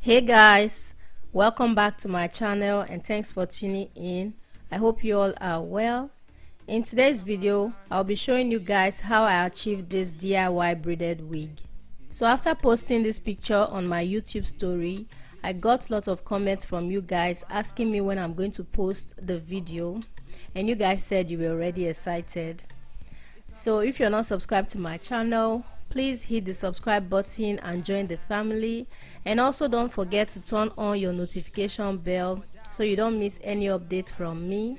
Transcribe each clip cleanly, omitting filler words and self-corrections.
Hey guys, welcome back to my channel and thanks for tuning in. I hope you all are well. In today's video, I'll be showing you guys how I achieved this DIY braided wig. So after posting this picture on my YouTube story, I got a lot of comments from you guys asking me when I'm going to post the video, and you guys said you were already excited. So if you're not subscribed to my channel, please hit the subscribe button and join the family, and also don't forget to turn on your notification bell so you don't miss any updates from me.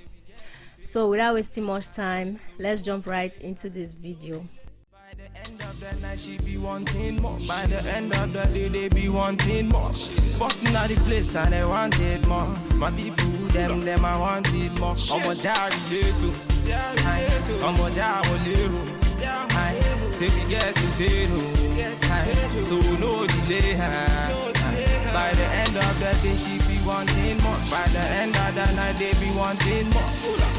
So without wasting much time, let's jump right into this video. By the end of the night she be wanting more. By the end of the day they be wanting more. Busting out the place and they wanted more. My people them I wanted more. I'm a jar little. I'm a jar little. Say we getting paid, so no delay. By the end of the day she be wanting more. By the end of the night they be wanting more.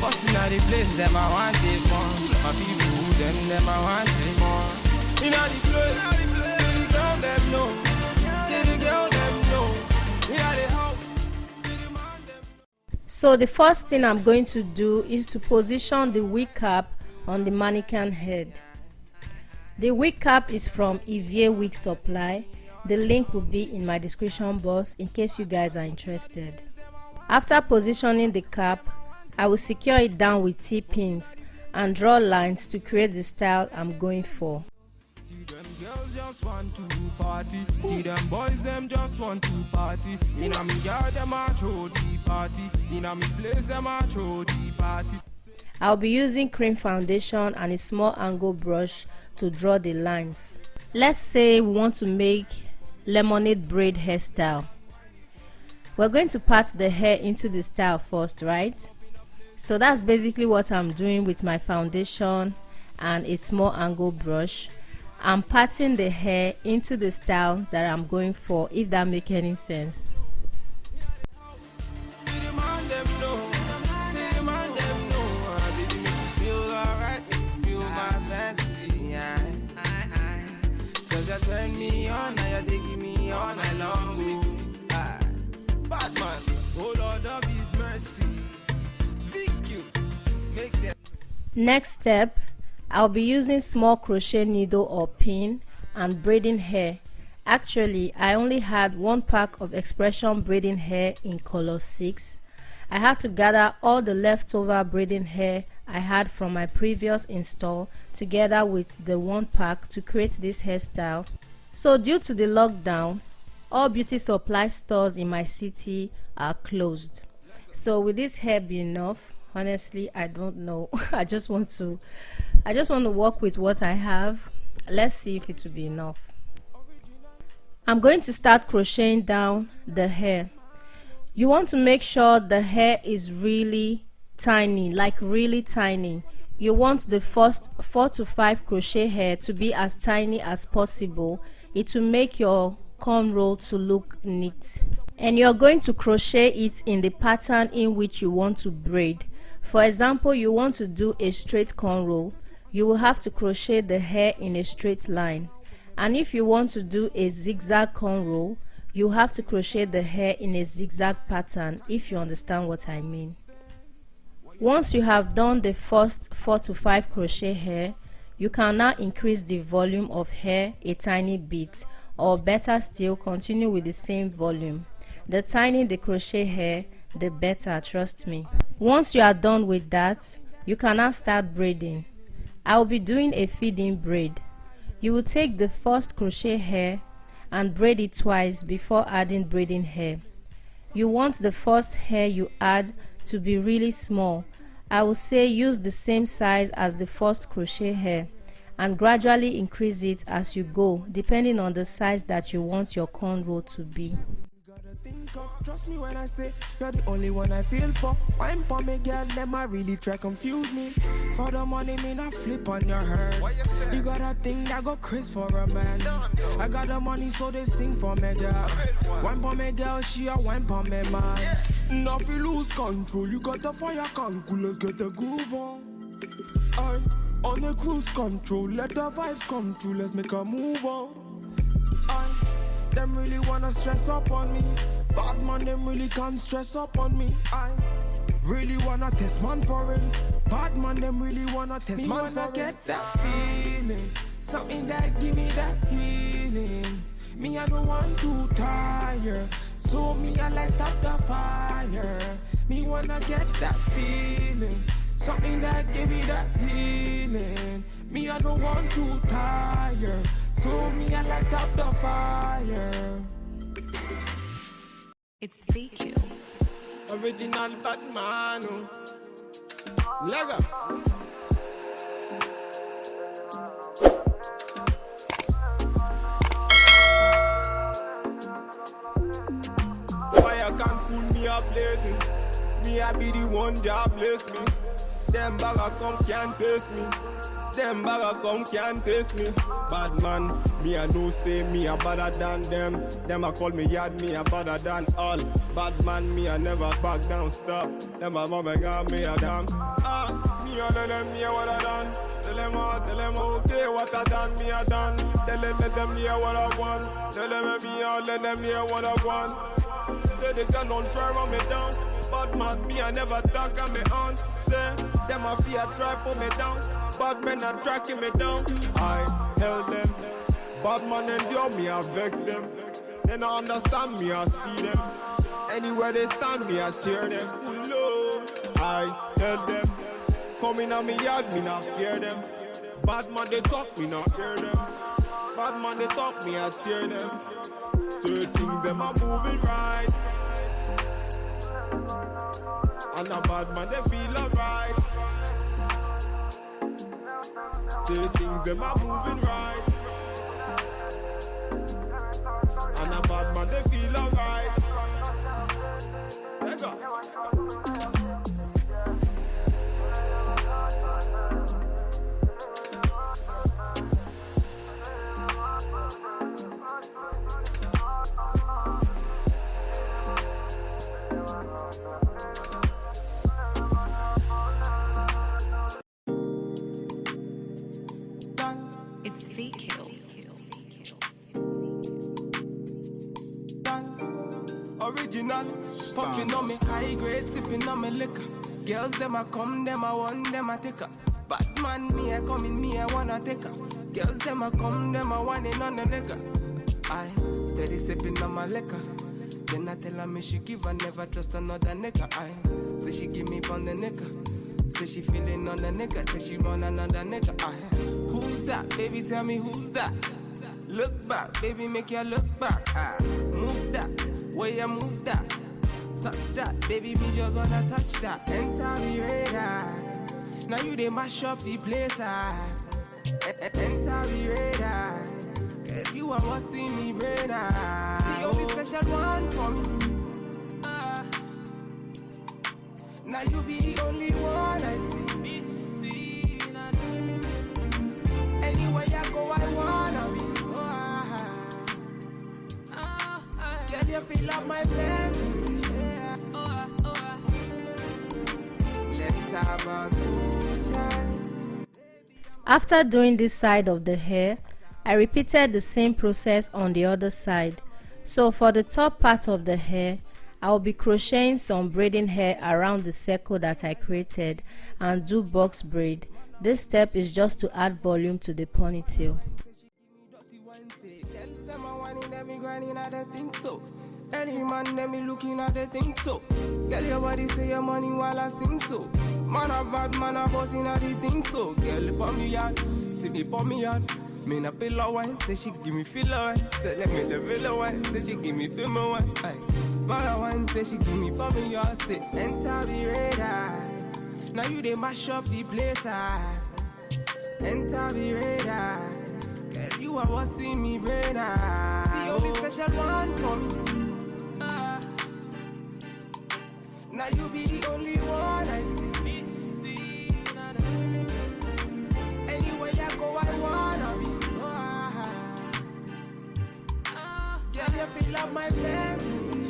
Busting out the place them I wanted more. My people them I wanted more. In all the place, say the girl them know. Say the girl them know. In all the house, say the man them know. So the first thing I'm going to do is to position the wig cap on the mannequin head. The wig cap is from D.I.Y Wig Supply. The link will be in my description box in case you guys are interested. After positioning the cap, I will secure it down with T-pins and draw lines to create the style I'm going for. See them girls just want to party. See them boys them just want to party. In a me yard them a throw the party. In a me place them a throw the party. I'll be using cream foundation and a small angle brush to draw the lines. Let's say we want to make lemonade braid hairstyle. We're going to part the hair into the style first, right? So that's basically what I'm doing with my foundation and a small angle brush. I'm parting the hair into the style that I'm going for, if that makes any sense. Turn me on, now you're taking me on along. Bad man, oh Lord of His mercy. Make them. Next step, I'll be using small crochet needle or pin and braiding hair. Actually, I only had one pack of expression braiding hair in color 6. I had to gather all the leftover braiding hair I had from my previous install together with the one pack to create this hairstyle. So due to the lockdown, all beauty supply stores in my city are closed. So will this hair be enough? Honestly, I don't know. I just want to work with what I have. Let's see if it will be enough. I'm going to start crocheting down the hair. You want to make sure the hair is really tiny, like really tiny. You want the first 4 to 5 crochet hair to be as tiny as possible. It will make your cornrow to look neat, and you're going to crochet it in the pattern in which you want to braid. For example, you want to do a straight cornrow, you will have to crochet the hair in a straight line, and if you want to do a zigzag cornrow, you have to crochet the hair in a zigzag pattern, if you understand what I mean. Once you have done the first 4 to 5 crochet hair, you can now increase the volume of hair a tiny bit, or better still, continue with the same volume. The tinier the crochet hair, the better, trust me. Once you are done with that, you can now start braiding. I will be doing a feed-in braid. You will take the first crochet hair and braid it twice before adding braiding hair. You want the first hair you add to be really small. I will say use the same size as the first crochet hair and gradually increase it as you go, depending on the size that you want your cornrow to be. Trust me when I say you're the only one I feel for. I'm for me girl, them I really try confuse me. For the money, me not flip on your head. You got a thing that go Chris for a man. I got the money so they sing for me girl. One for me girl, she a one for me man. Now if you lose control, you got the fire concool, let's get the groove on. On the cruise control, let the vibes come true, let's make a move on. them really wanna stress up on me. Bad man, them really can't stress up on me. I really wanna test man for him. Bad man, them really wanna test me man for get that feeling. Something that give me that healing. Me, I don't want to tire. So me, I light up the fire. Me wanna get that feeling. Something that give me that healing. Me, I don't want to tire. So me, I light up the fire. It's VQs. Original Batman. Lego. Fire can't pull me up blazing. Me, I be the one that bless me. Them bagger come can't taste me. Them bagger come can't taste me. Bad man, me I know say me a better than them. Them a call me yard, me a better than all. Bad man, me I never back down, stop. Them a mama got me a damn. Me a tell them me a what I done. Tell them okay what I done, me a done. Tell them let them hear what I want. Tell them me a let them hear what I want. Say they can don't try run me down. Bad man, me I never talk on me on. Say them a fear try pull me down. Bad men are tracking me down. I held them. Bad man endure me, I vex them. They don't understand me, I see them. Anywhere they stand me, I cheer them. Low. I held them. Coming on me yard, me not fear them. Bad man they talk, me not hear them. Bad man they talk, me I tear them. Certain them are moving right. And a bad man they feel alright. Say things them are moving right. And a bad man they feel alright. Let go. It's VQs. Original, puffing on me high grade, sipping on me liquor. Girls them a come, them a want, them a take her. Bad man, me a come in, me a wanna take her. Girls them a come, them a want it on the nigga. I steady sipping on my liquor. Then I tell her me she give her never trust another nigga. I say she give me on the nigga. Say she feeling on the nigga. Say she want another nigga. I who's that? Baby, tell me who's that? Look back, baby, make you look back. Move that, where you move that. Touch that, baby, me just wanna touch that. Enter me radar. Now you they mash up the place. Enter me radar. Girl, you are what's in me radar. The only special one for me. Now you be the only one I see. Anywhere I go, I wanna be. Girl, you feel like my fantasy. Let's have a good time. After doing this side of the hair, I repeated the same process on the other side. So for the top part of the hair, I will be crocheting some braiding hair around the circle that I created and do box braid. This step is just to add volume to the ponytail. Any man let me looking at the thing so. Girl, your body say your money while I sing so. Man a bad man a bossing at the thing so. Girl, for me yard, see me for me yard. Me na pillow one, say she give me filler one. Say let me the villa one, say she give me film one. Man a one, say she give me for me yard. Say enter the radar. Now you they mash up the place. Enter the radar. Girl, you are what's in me brain. The only special one for me. Now you be the only one I see. Anywhere I go, I wanna be. Girl, you feel like my fantasy.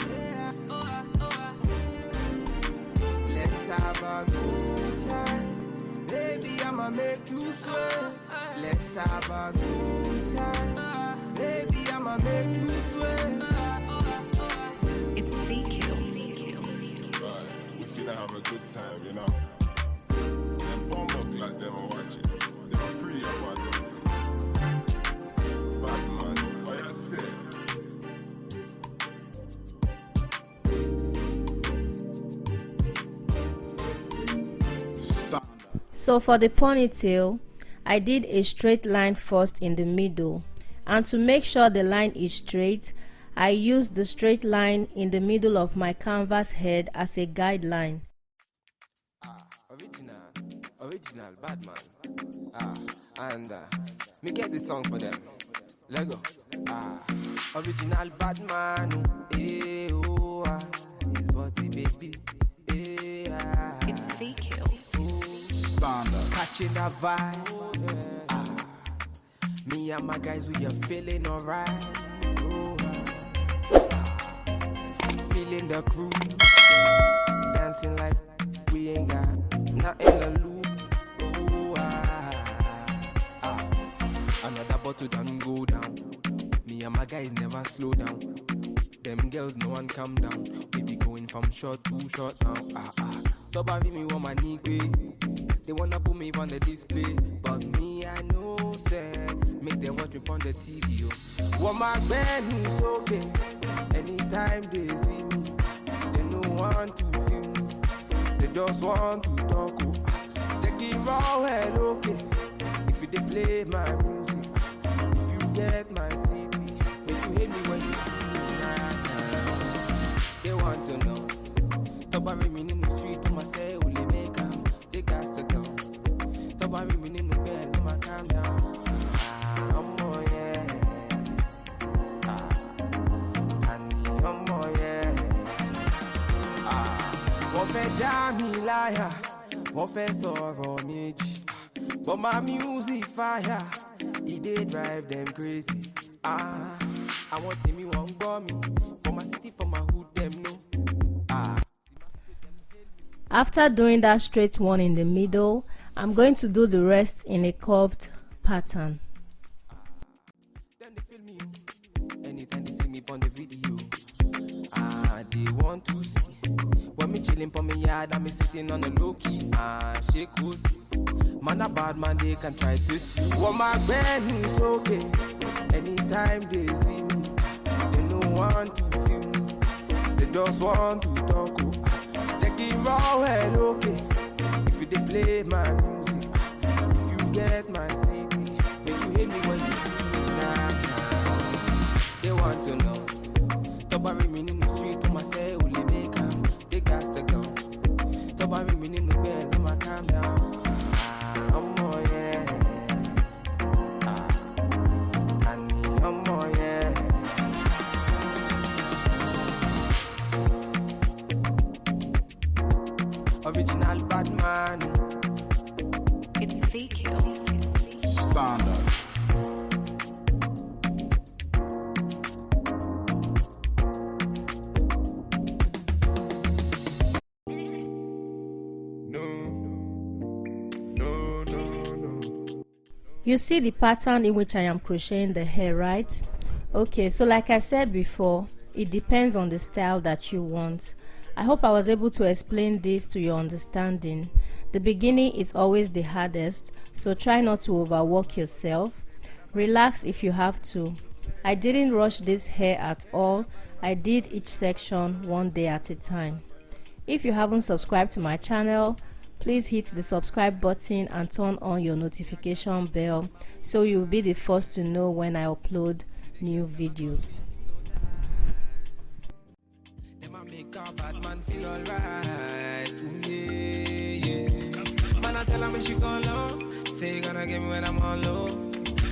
Let's have a good time. Baby, I'ma make you sweat. Let's have a good time. Baby, I'ma I'ma make you sweat. It's VQs. Right, we finna have a good time, you know. Them bumbuck like them are watching. They are pretty about that. Bad man, what you say? So for the ponytail, I did a straight line first in the middle, and to make sure the line is straight, I used the straight line in the middle of my canvas head as a guideline. Original, bad man. And me get this song for them. Lego. Original bad man. His body baby. It's VQs. Catching that vibe. Me and my guys, we are feeling alright. Feeling the groove. Dancing like we ain't got nothing to lose. Another bottle done go down. Me and my guys never slow down. Them girls, no one calm down. We be going from short to short now. Top of me want my knee. They wanna put me on the display, but me I know said make them watch me on the TV. Want my band is okay. Anytime they see me, they don't want to feel me. They just want to talk. Take it raw and okay. If they play my music, if you get my CD, make you hate me when you see me. They want to know. Top of me in the street to myself, will they make them? They got to go. Top of me in the bed, I'ma calm down. I'm more, yeah. I'm more, yeah. Wọ́n fẹ́ já mi láyà, wọ́n fẹ́ sọ̀rọ̀ méjì. But my music fire, it dey drive them crazy. I want them, you won't go me. For my city, for my hood, them know. After doing that straight one in the middle, I'm going to do the rest in a curved pattern. Then they feel me. Anytime they see me on the video, they want to see. When me chilling for me yard, I'm sitting on the low key. Shake who's man a bad man, they can try to see. Want my band is okay. Anytime they see me, they don't want to feel me. They just want to talk. Take it raw and okay. If they play my music, if you get my CD, make you hate me when you see me now. They want to know. Top of me in the street to myself, will they make them? They got to go. Top of me in the bed, I'ma calm down. I'm more, yeah. I'm more, yeah. Original bad man. It's VQs. Standard. You see the pattern in which I am crocheting the hair, right? Okay, so like I said before, it depends on the style that you want. I hope I was able to explain this to your understanding. The beginning is always the hardest, so try not to overwork yourself. Relax if you have to. I didn't rush this hair at all. I did each section one day at a time. If you haven't subscribed to my channel, please hit the subscribe button and turn on your notification bell so you'll be the first to know when I upload new videos. Make a bad man feel alright. Yeah. Man, I tell her me she gone low. Say you gonna give me when I'm on low.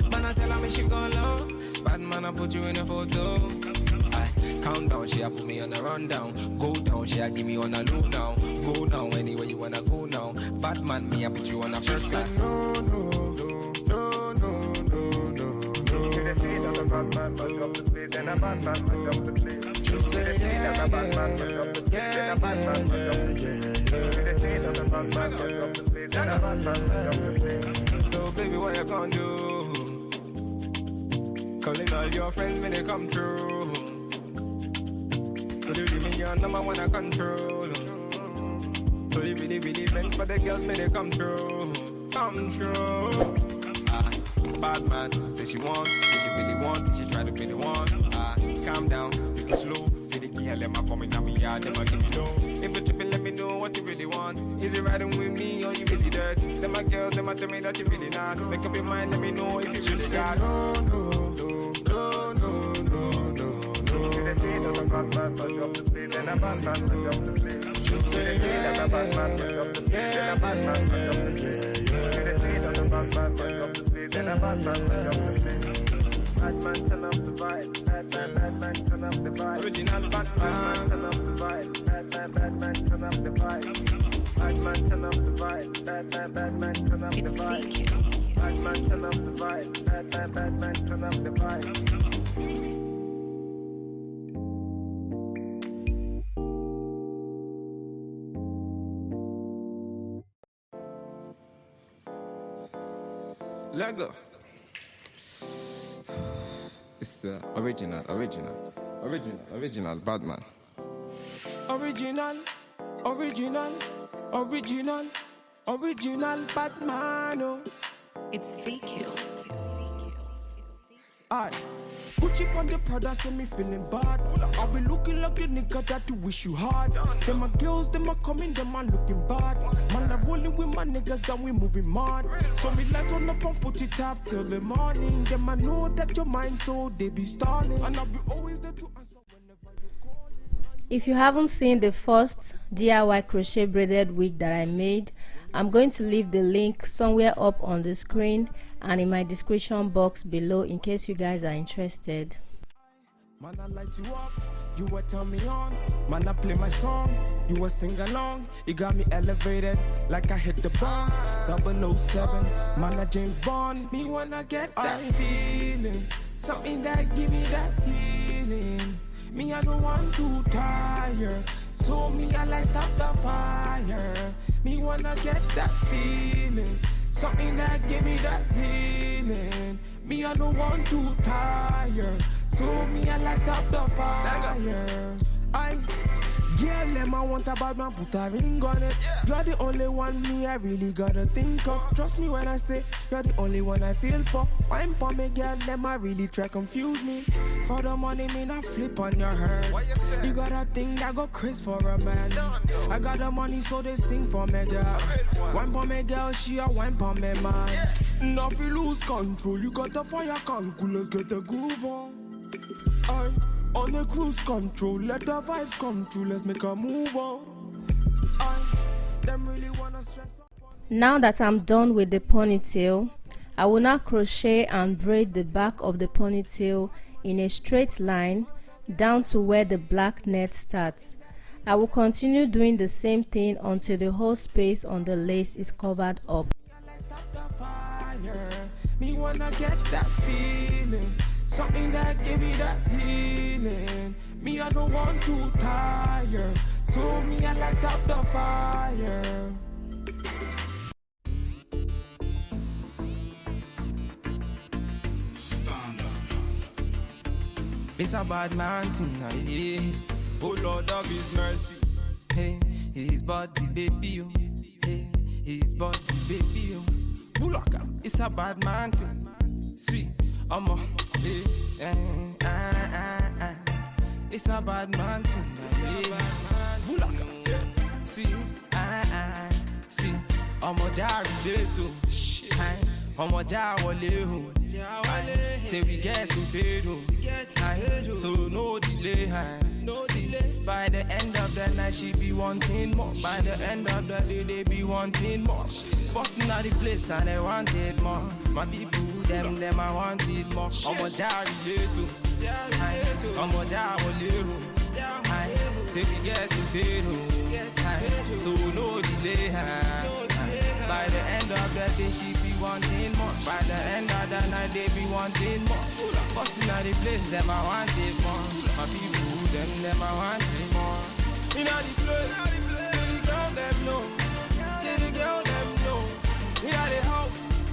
Man, I tell her me she gone low. Bad man, I put you in a photo. Count down, she a put me on a rundown. Go down, she a give me on a low now. Go down anywhere you wanna go now. Bad man, me I put you on a first class. No. So baby, what you gonna do? Calling all your friends when they come through. So they really your number one I control. So they really meant for the girls when they come through. Come true. Bad man, say she want, say she really want, she try to be the one. Calm down, take it slow. Say the girl, let my come in on me yard, them a give me low. If you tripping, let me know what you really want. Is it riding with me or you really dirt? Them my girls, them a tell me that you really not. Make up your mind, let me know if you really got. She say Batman, turn up the vibe. Batman, turn up the vibe. Original Batman, turn up the vibe. Batman, turn up the vibe. Batman, turn up the vibe. Batman, turn up the It's vibe. VQs. Batman, turn up the vibe. Batman, turn up the vibe. Lego. It's the original Batman. Original Batman. Oh. It's VQs. Aye. Gucci on the Prada, say me feeling bad. I'll be looking like the nigga that you wish you had. Them my girls, them are coming, them are looking bad. Man, I'm rolling with my niggas and we moving mad. So me light on up and put it up till the morning. Them I know that your mind, so they be stalling. And I'll be always there to answer whenever you call. If you haven't seen the first DIY crochet braided wig that I made, I'm going to leave the link somewhere up on the screen and in my description box below in case you guys are interested. Man, I light you up, you will turn me on. Man, I play my song, you will sing along. You got me elevated like I hit the bomb. 007, man, I James Bond. Me wanna get that feeling, something that give me that healing. Me, I don't want to tire, so me, I light up the fire. Me wanna get that feeling, something that give me that healing. Me, I don't want to tire, so me, I light up the fire. Yeah, let my want about man, put a ring on it. You're the only one me I really gotta think of. Trust me when I say you're the only one I feel for. Wine for me, girl, them I really try confuse me. For the money, me not flip on your head. You got a thing that go crazy for a man. I got the money, so they sing for me, girl. Wine for me, girl, she a wine for me, man. Now if you lose control, you got the fire can cool, let's get the groove on. Aye. On the cruise control, let the vibes come true, let's make a move on. Them really wanna stress up on. Now that I'm done with the ponytail, I will now crochet and braid the back of the ponytail in a straight line down to where the black net starts. I will continue doing the same thing until the whole space on the lace is covered up. Me wanna get that feeling, something that give me that healing. Me, I don't want to tire, so me, I light up the fire. It's a bad man thing, yeah. Oh Lord of His mercy, hey, His body baby, oh, hey, His body baby, oh. Bulaka, it's a bad man thing. See, I'm a, hey, it's a bad man thing, yeah. Bulaka, yeah. See, see, I'm a jar relato, I'm a jar wale. Say we get to pay, so no delay. See, by the end of the night she be wanting more. By the end of the day they be wanting more. Busting out the place and they wanted more. My people, them I wanted more. I'm a jar relato, I'm a jar wale. Say we get to pay, so no delay. By the end of the day she be wanting more. By the end of the night they be wanting more. Busting out the place, them I wanted more. My people, them I wanted more. In all the place,